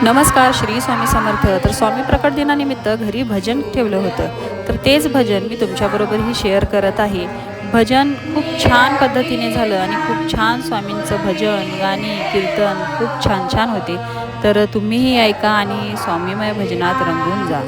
नमस्कार, श्री स्वामी समर्थ. तर स्वामी प्रकट दिनानिमित्त घरी भजन ठेवलं होतं, तर तेच भजन मी तुमच्याबरोबरही शेअर करत आहे. भजन खूप छान पद्धतीने झालं आणि खूप छान स्वामींचं भजन, गाणी, कीर्तन खूप छान छान होते. तर तुम्हीही ऐका आणि स्वामीमय भजनात रंगून जा.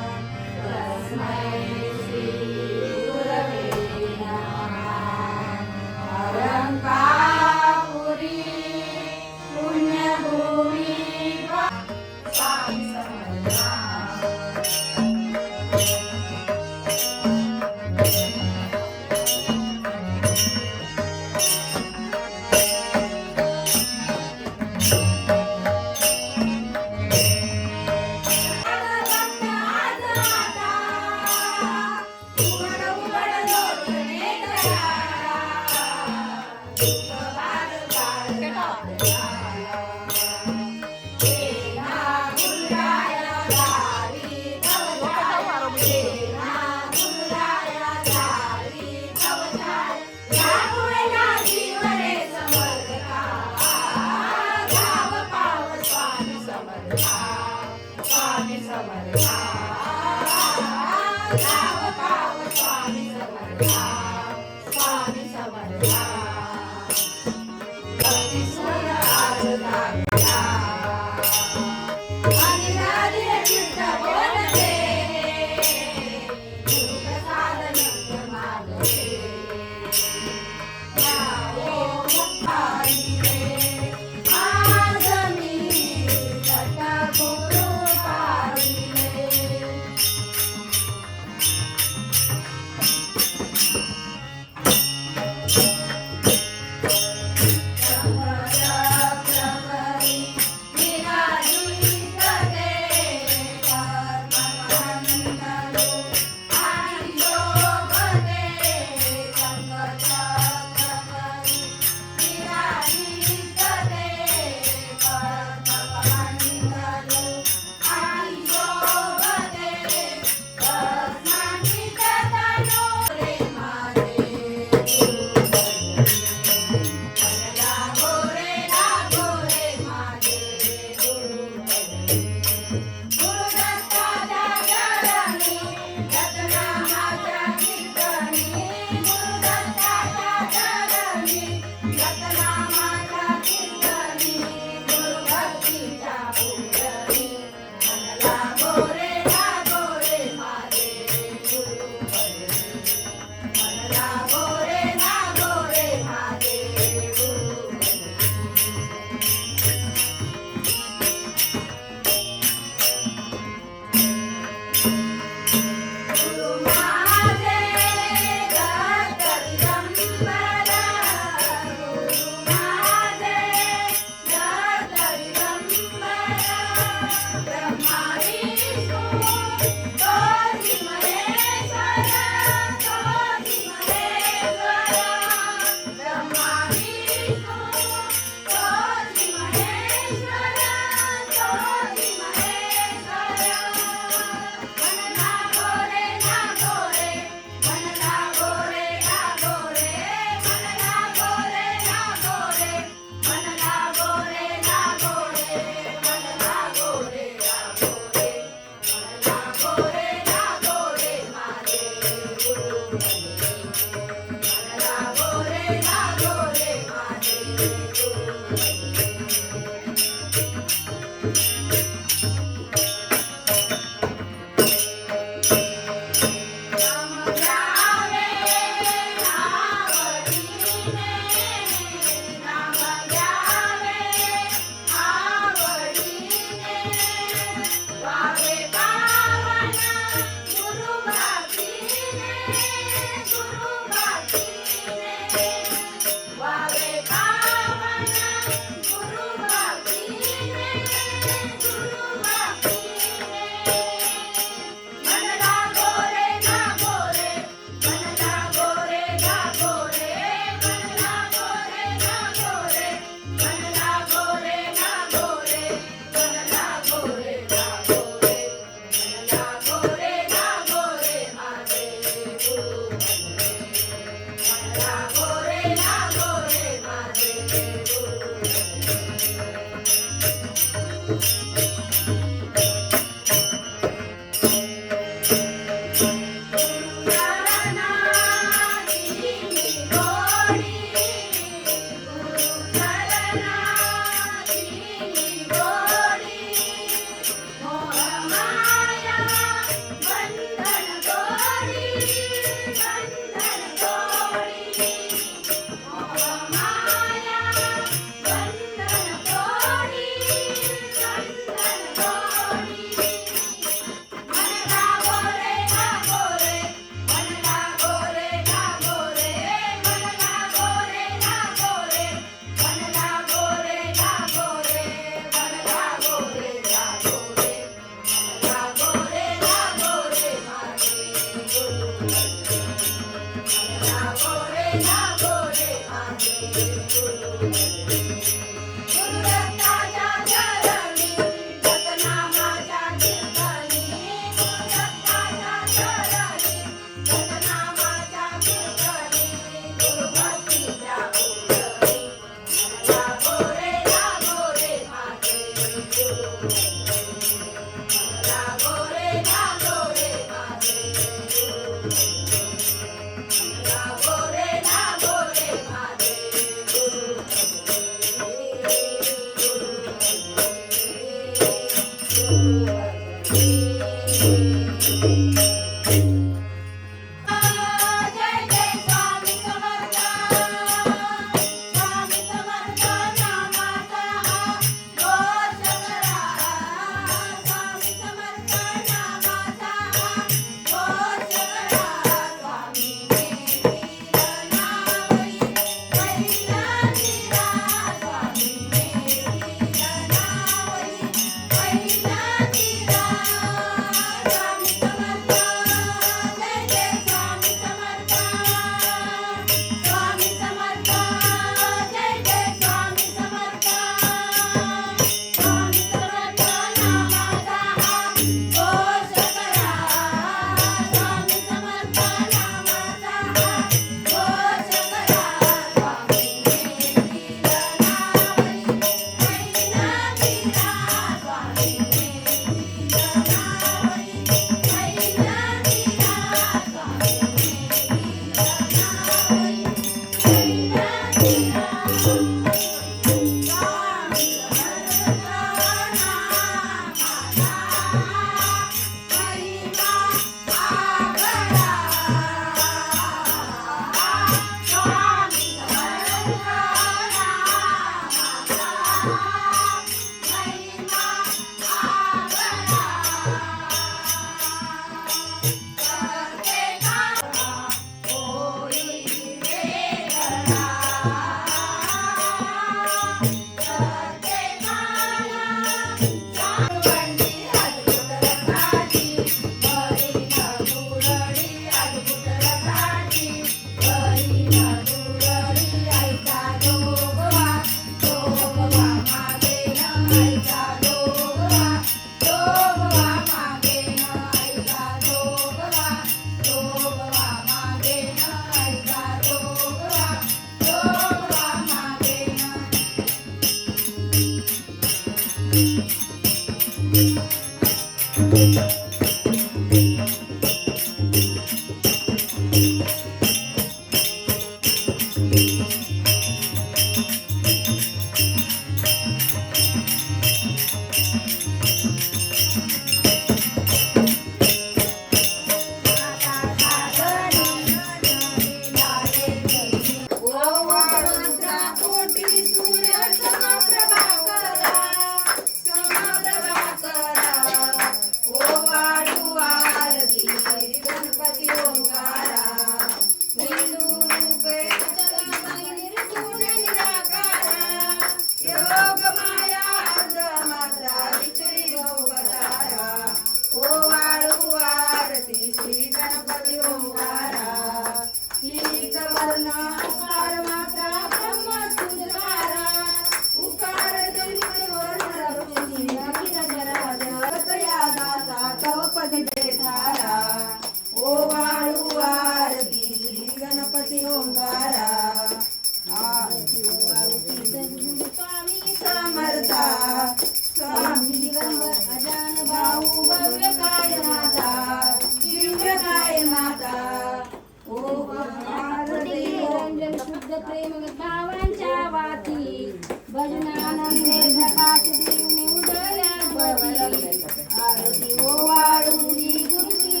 प्रेम भावांच्या वाती भजनानंदे प्रकाश देऊनी उदयावती आरती ओवाळूनी गुरुती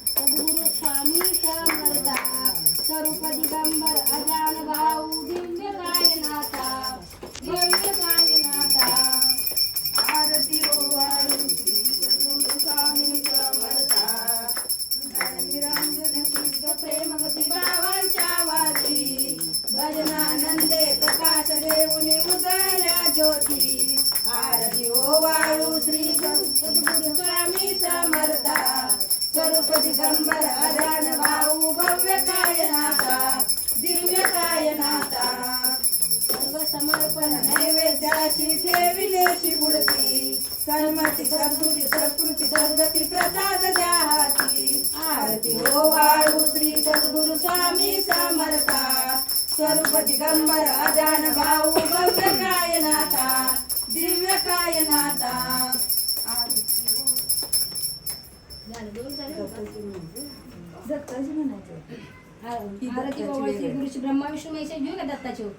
सद्गुरु स्वामी समर्था स्वरूप दिगंबर अजान भाऊ दिव्य कायनाथा भव्य कायनाथा आरती ओवाळूनी सद्गुरु स्वामी समर्था निरंजन शुद्ध प्रेमगती भावांच्या वाती भजनानंदे प्रकाश देऊनी उदया ज्योती आरती ओवाळू श्री सद्गुरु स्वामी समर्था स्वरूप दिगंबर अजान भाऊ भव्य कायनाथा दिव्य कायनाथा सर्व समर्पण नैवेद्याशी ठेविलेशी मूर्ती सन्मती सद्गुरी संस्कृती सद्गती प्रसाद द्या हाती आरती ओवाळू श्री सद्गुरु स्वामी समर्था स्वरूप दिगंबर अजान भाऊ भव्य कायनाथा दिव्य कायनाथा आरती ओवाळू श्री गुरु ब्रह्मा विष्णू महेश घेऊ का दत्ताचे